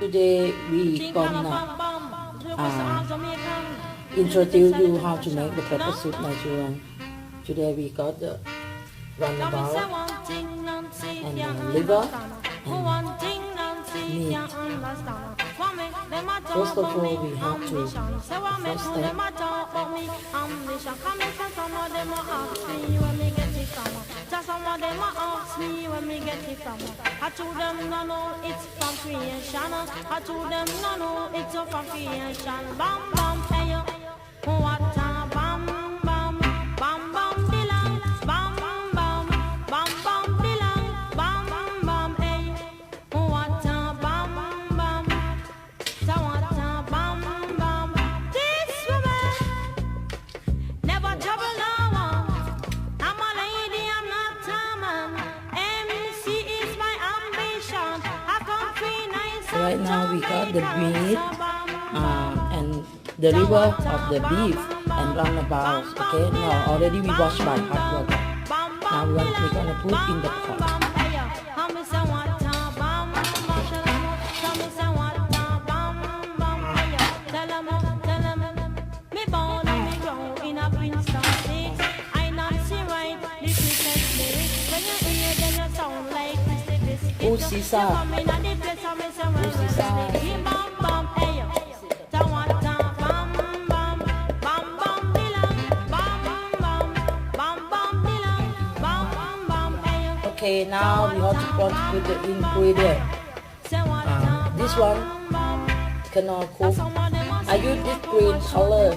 Today we gonna introduce you how to make the pepper soup Nigerian. Today we got the runabout and liver and meat. First of all, we have to first step. Some of them ask me when we get it from. I told them no, no, it's from creation. I told them no, no, it's from creation. Bam, bam, hey, what a bam, bam, bam, bam, dilang, bam, bam, bam, bam, dilang, bam, bam, hey, what a bam, bam, so what a bam, bam. This woman never trouble no one. I'm a lady, I'm not a man. MC is my ambition. I come free nice. Right now we got the meat and the liver of the beef and roundabout. Okay, now already we washed by hot water. Now we're gonna put in the pot. Uzeza. Uzeza. Okay, now we have to put the ingredient. This one cannot cook. I use this green color.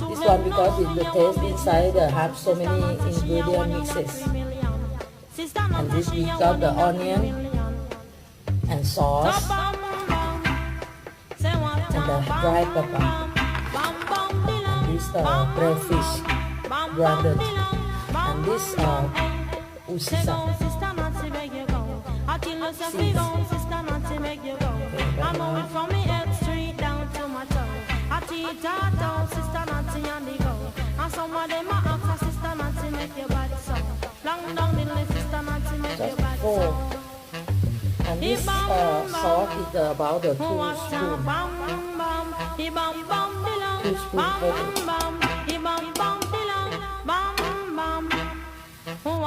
This one because the taste inside have so many ingredient mixes. And this we got the onion and sauce and the dry pepper. And this crayfish grounded. And this Uzeza. Just four. And this sauce is about the 2 spoons. 2 spoons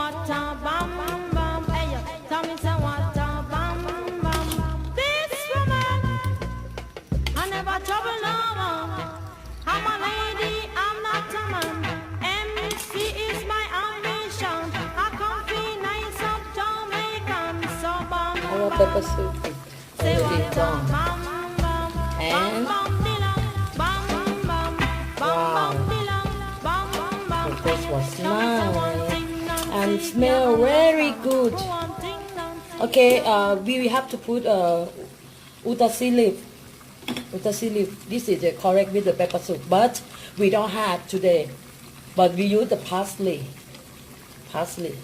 What a bam bam, hey, tell me say what a bam bam. This woman, I never trouble no one. I'm a lady, I'm not a man. MC is my ambition. I come feel nice up Jamaican, so bam. Our pepper soup is already done. And wow, the taste was nice and smell very good. Okay, we have to put Uzeza leaf. Uzeza leaf. This is correct with the pepper soup, but we don't have today. But we use the parsley. Parsley.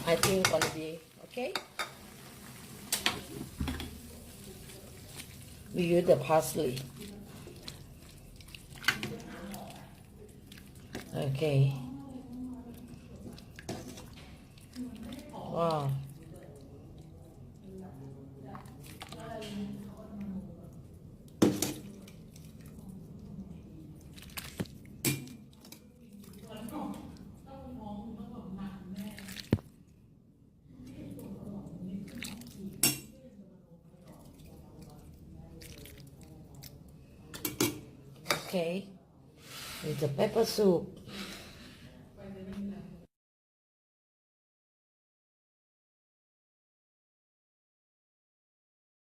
I think gonna be okay. We use the parsley. Okay. Wow. Okay. With the pepper soup.